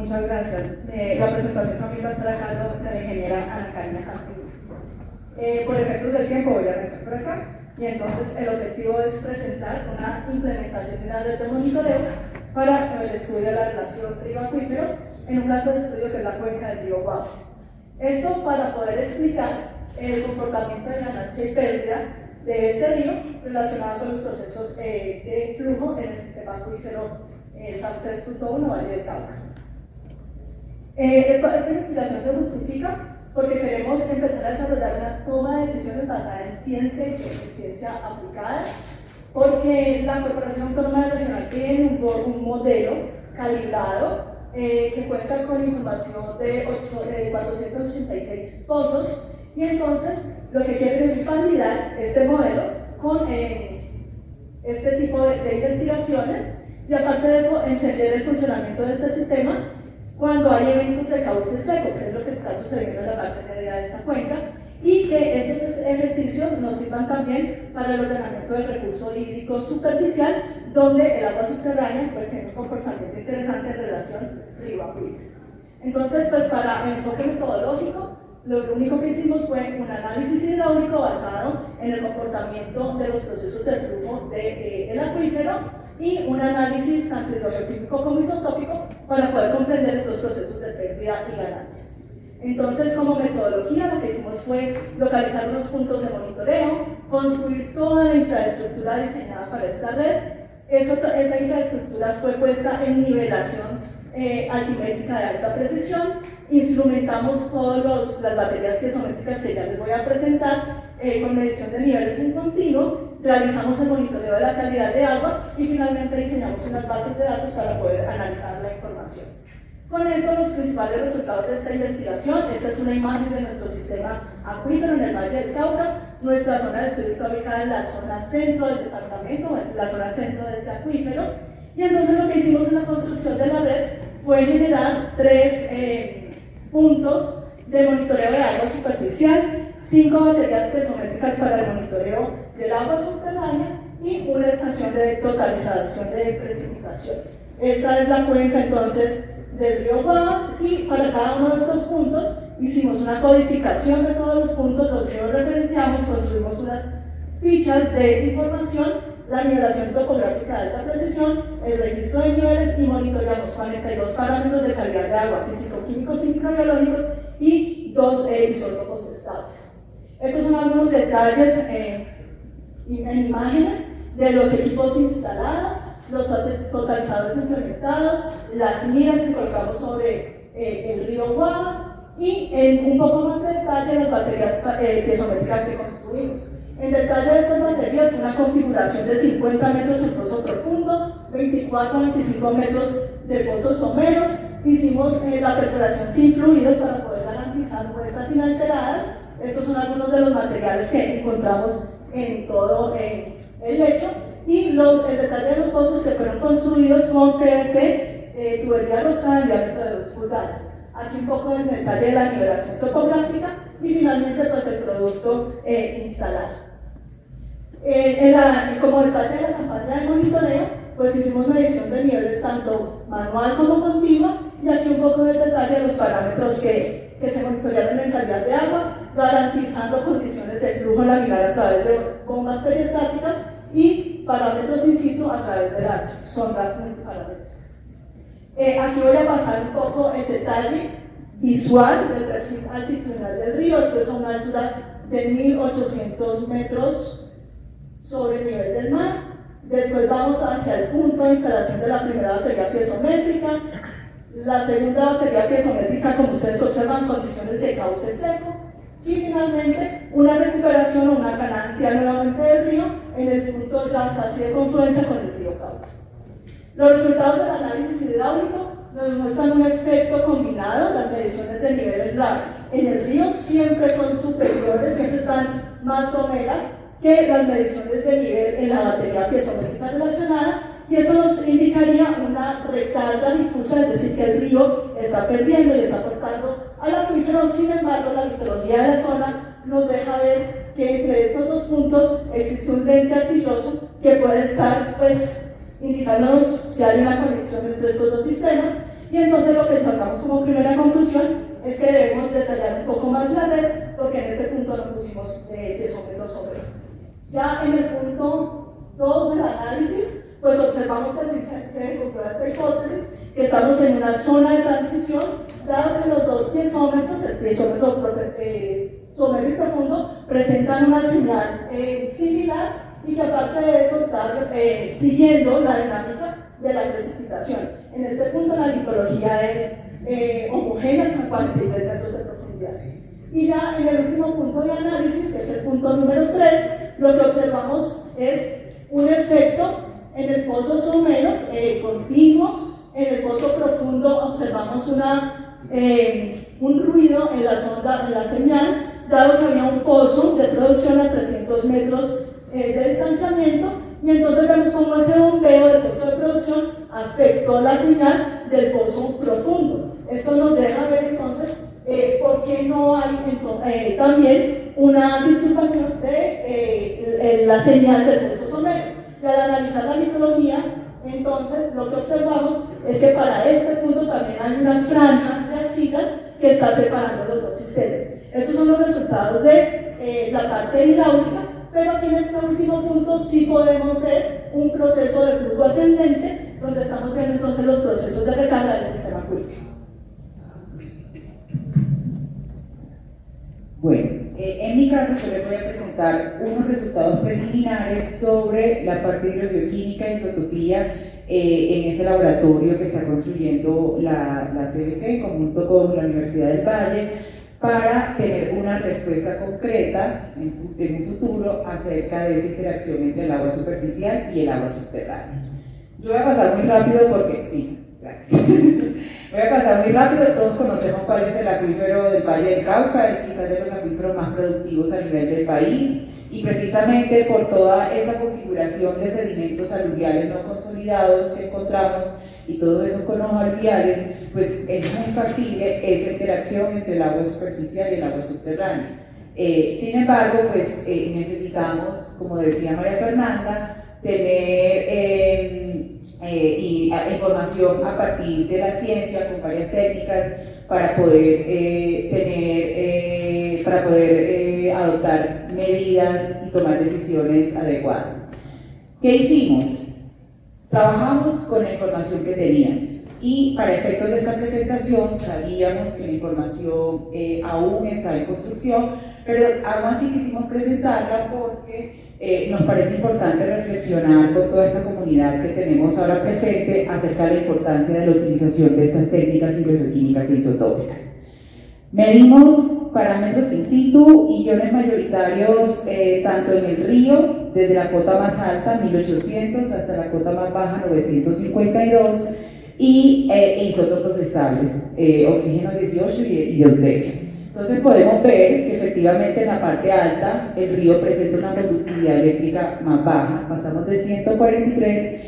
Muchas gracias. La presentación también la estará a cargo de la ingeniera Ana Karina Campillo. Por efectos del tiempo voy a arrancar por acá, y entonces el objetivo es presentar una implementación de una red de monitoreo para el estudio de la relación río-acuífero en un caso de estudio que es la cuenca del río Guavas. Esto para poder explicar el comportamiento de ganancia y pérdida de este río relacionado con los procesos de flujo en el sistema acuífero SAM 3.1 Valle del Cauca. Esta investigación se justifica porque queremos empezar a desarrollar una toma de decisiones basada en ciencia y ciencia aplicada, porque la Corporación Autónoma Regional tiene un modelo calibrado que cuenta con información de 486 pozos, y entonces lo que quieren es validar este modelo con este tipo de investigaciones, y aparte de eso entender el funcionamiento de este sistema cuando hay eventos de cauce seco, que es lo que está sucediendo en la parte media de esta cuenca, y que estos ejercicios nos sirvan también para el ordenamiento del recurso hídrico superficial, donde el agua subterránea pues, tiene un comportamiento interesante en relación río-acuífero. Entonces, pues para el enfoque metodológico, lo único que hicimos fue un análisis hidráulico basado en el comportamiento de los procesos de flujo del acuífero y un análisis tanto hidrogeoquímico como isotópico para poder comprender estos procesos de pérdida y ganancia. Entonces, como metodología, lo que hicimos fue localizar unos puntos de monitoreo, construir toda la infraestructura diseñada para esta red. Esta infraestructura fue puesta en nivelación altimétrica de alta precisión. Instrumentamos todas las baterías piezométricas que ya les voy a presentar con medición de niveles en continuo, realizamos el monitoreo de la calidad de agua y finalmente diseñamos unas bases de datos para poder analizar la información. Con eso, los principales resultados de esta investigación: esta es una imagen de nuestro sistema acuífero en el Valle del Cauca. Nuestra zona de estudio está ubicada en la zona centro del departamento, es la zona centro de este acuífero, y entonces lo que hicimos en la construcción de la red fue generar 3 puntos de monitoreo de agua superficial, 5 baterías piezométricas para el monitoreo del agua subterránea y una estación de totalización de precipitación. Esta es la cuenca entonces del río Guavas, y para cada uno de estos puntos hicimos una codificación de todos los puntos, los georreferenciamos, construimos unas fichas de información, la nivelación topográfica de alta precisión, el registro de niveles, y monitoreamos 42 parámetros de calidad de agua, físico-químicos y microbiológicos, y 2 isótopos estables. Estos son algunos detalles en imágenes de los equipos instalados, los totalizadores implementados, las miras que colocamos sobre el río Guavas, y en un poco más de detalle las baterías piezométricas que construimos. En detalle de estas baterías, una configuración de 50 metros en pozo profundo, 24 a 25 metros de pozos someros. Hicimos la perforación sin fluidos para poder garantizar muestras inalteradas. Estos son algunos de los materiales que encontramos en todo el lecho. Y el detalle de los pozos que fueron construidos con PVC, tubería rosada en diámetro de 2 pulgadas. Aquí un poco en detalle de la nivelación topográfica y finalmente pues el producto instalado. Como detalle de la campaña de monitoreo, pues hicimos medición de niveles tanto manual como continua, y aquí un poco de detalle de los parámetros que se monitorearon en calidad de agua, garantizando condiciones de flujo laminar a través de bombas periestáticas y parámetros in situ a través de las sondas multiparamétricas. Aquí voy a pasar un poco el detalle visual del perfil altitudinal del río. Esto es a una altura de 1800 metros sobre el nivel del mar. Después vamos hacia el punto de instalación de la primera batería piezométrica, la segunda batería piezométrica, como ustedes observan, condiciones de cauce seco, y finalmente una recuperación o una ganancia nuevamente del río en el punto ya casi de confluencia con el río Cauca. Los resultados del análisis hidráulico nos muestran un efecto combinado. Las mediciones de nivel en el río siempre son superiores, siempre están más someras que las mediciones de nivel en la batería piezométrica relacionada, y eso nos indicaría una recarga difusa, es decir, que el río está perdiendo y está aportando al acuífero. Sin embargo, la litología de la zona nos deja ver que entre estos 2 puntos existe un lente arcilloso que puede estar indicándonos si hay una conexión entre estos 2 sistemas, Y entonces lo que sacamos como primera conclusión es que debemos detallar un poco más la red, porque en este punto no pusimos piezómetros sobre. Ya en el punto 2 del análisis, pues observamos que se comprueba esta hipótesis, que estamos en una zona de transición, dado que los dos piezómetros, el piezómetro somero y profundo, presentan una señal similar y que aparte de eso está siguiendo la dinámica de la precipitación. En este punto la litología es homogénea hasta 43 metros de profundidad. Y ya en el último punto de análisis, que es el punto número 3, lo que observamos es un efecto en el pozo somero continuo. En el pozo profundo observamos un ruido en la sonda, en la señal, dado que había un pozo de producción a 300 metros de distanciamiento, y entonces vemos cómo ese bombeo del pozo de producción afectó la señal del pozo profundo. Esto nos deja ver entonces por qué no hay también una disturbación de la señal del pozo somero. Y al analizar la litología, entonces lo que observamos es que para este punto también hay una franja de arcillas que está separando los dos sistemas. Estos son los resultados de la parte hidráulica, pero aquí en este último punto sí podemos ver un proceso de flujo ascendente, donde estamos viendo entonces los procesos de recarga del sistema acuífero. Bueno, en mi caso yo les voy a presentar unos resultados preliminares sobre la parte hidrogeoquímica y isotopía en ese laboratorio que está construyendo la CBC en conjunto con la Universidad del Valle, para tener una respuesta concreta en un futuro acerca de esa interacción entre el agua superficial y el agua subterránea. Yo voy a pasar muy rápido porque, sí, gracias. Voy a pasar muy rápido, todos conocemos cuál es el acuífero del Valle del Cauca, es quizás de los acuíferos más productivos a nivel del país, y precisamente por toda esa configuración de sedimentos aluviales no consolidados que encontramos y todo eso con los aluviales, pues es muy factible esa interacción entre el agua superficial y el agua subterránea. Sin embargo, pues necesitamos, como decía María Fernanda, tener información a partir de la ciencia con varias técnicas para poder adoptar medidas y tomar decisiones adecuadas. ¿Qué hicimos? Trabajamos con la información que teníamos y para efectos de esta presentación sabíamos que la información aún está en construcción, pero aún así quisimos presentarla porque nos parece importante reflexionar con toda esta comunidad que tenemos ahora presente acerca de la importancia de la utilización de estas técnicas hidrogeoquímicas e isotópicas. Medimos parámetros in situ y iones mayoritarios tanto en el río, desde la cota más alta, 1800, hasta la cota más baja, 952, y isótopos estables, oxígeno 18 y deuterio. Entonces podemos ver que efectivamente en la parte alta el río presenta una conductividad eléctrica más baja, pasamos de 143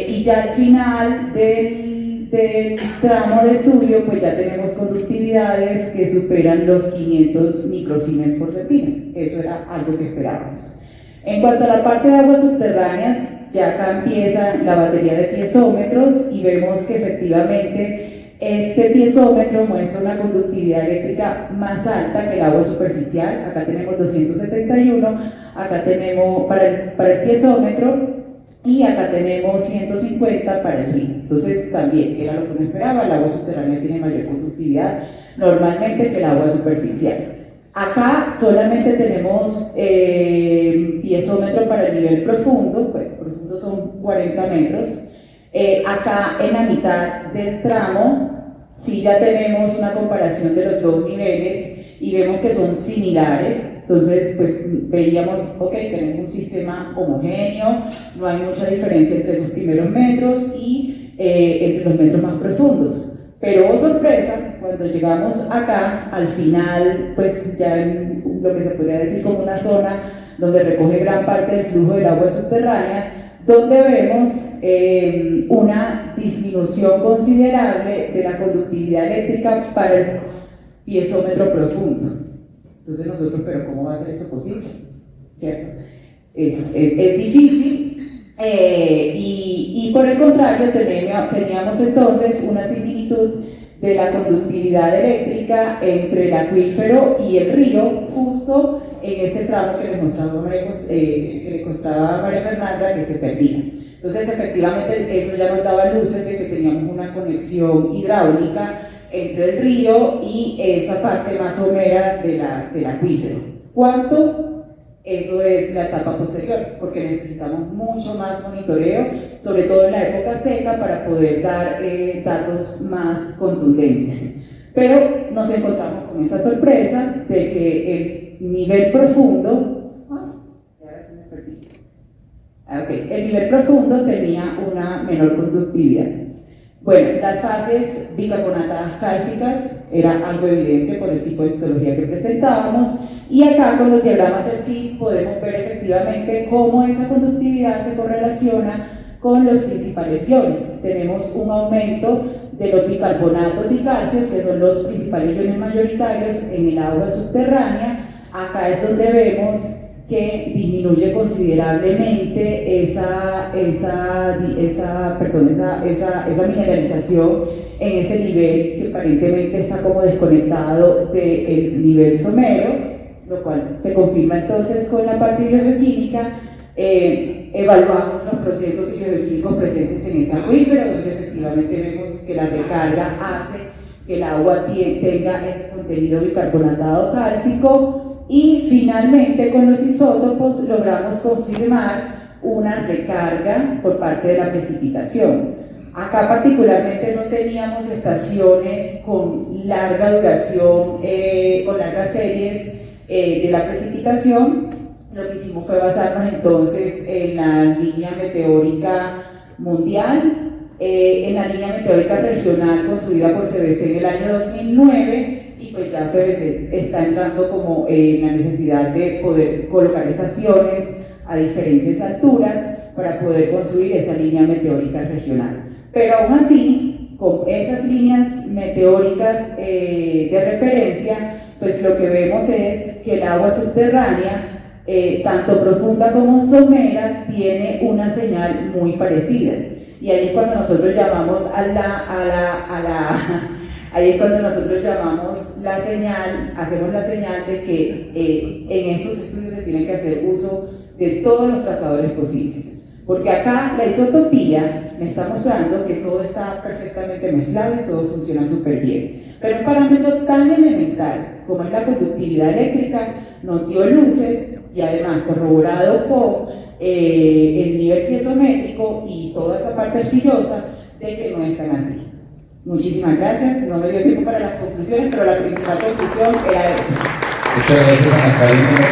y ya al final del tramo de suyo pues ya tenemos conductividades que superan los 500 microsiemens por centímetro. Eso era algo que esperábamos. En cuanto a la parte de aguas subterráneas, ya acá empieza la batería de piezómetros y vemos que efectivamente este piezómetro muestra una conductividad eléctrica más alta que el agua superficial. Acá tenemos 271, acá tenemos para el piezómetro, y acá tenemos 150 para el río. Entonces también era lo que uno esperaba, el agua subterránea tiene mayor conductividad normalmente que el agua superficial. Acá solamente tenemos piezómetro para el nivel profundo, pues profundo son 40 metros. Acá en la mitad del tramo sí ya tenemos una comparación de los dos niveles y vemos que son similares. Entonces pues veíamos, ok, tenemos un sistema homogéneo, no hay mucha diferencia entre esos primeros metros y entre los metros más profundos. Pero oh sorpresa, cuando llegamos acá, al final, pues ya en lo que se podría decir como una zona donde recoge gran parte del flujo del agua subterránea, donde vemos una disminución considerable de la conductividad eléctrica para el piezómetro profundo. Entonces nosotros, pero ¿cómo va a ser eso posible? ¿Cierto? Es difícil, Y por el contrario, teníamos entonces una similitud de la conductividad eléctrica entre el acuífero y el río, justo en ese tramo que le mostraba María Fernanda, que se perdía. Entonces, efectivamente, eso ya nos daba luces de que teníamos una conexión hidráulica entre el río y esa parte más somera del acuífero. ¿Cuánto? Eso es la etapa posterior, porque necesitamos mucho más monitoreo, sobre todo en la época seca, para poder dar datos más contundentes. Pero nos encontramos con esa sorpresa de que el nivel profundo, el nivel profundo tenía una menor conductividad. Bueno, las fases bicarbonatadas cálcicas era algo evidente por el tipo de histología que presentábamos, y acá con los diagramas STIF podemos ver efectivamente cómo esa conductividad se correlaciona con los principales iones. Tenemos un aumento de los bicarbonatos y calcios, que son los principales iones mayoritarios en el agua subterránea. Acá es donde vemos que disminuye considerablemente esa mineralización en ese nivel que aparentemente está como desconectado del nivel somero, lo cual se confirma entonces con la parte hidrogeoquímica. Evaluamos los procesos hidrogeoquímicos presentes en ese acuífero, donde efectivamente vemos que la recarga hace que el agua tenga ese contenido bicarbonatado cálcico. Y finalmente con los isótopos logramos confirmar una recarga por parte de la precipitación. Acá particularmente no teníamos estaciones con larga duración, con largas series de la precipitación. Lo que hicimos fue basarnos entonces en la línea meteórica mundial, en la línea meteórica regional construida por CBC en el año 2009, y pues ya CBC está entrando como en la necesidad de poder colocar estaciones a diferentes alturas para poder construir esa línea meteórica regional. Pero aún así, con esas líneas meteóricas de referencia, pues lo que vemos es que el agua subterránea, tanto profunda como somera, tiene una señal muy parecida. Y ahí es cuando nosotros llamamos ahí es cuando nosotros llamamos la señal, hacemos la señal de que en estos estudios se tiene que hacer uso de todos los trazadores posibles. Porque acá la isotopía me está mostrando que todo está perfectamente mezclado y todo funciona súper bien. Pero un parámetro tan elemental como es la conductividad eléctrica nos dio luces, y además corroborado por el nivel piezométrico y toda esta parte arcillosa, de que no están así. Muchísimas gracias, no me dio tiempo para las conclusiones, pero la principal conclusión era esta. Muchas gracias, Ana Karina.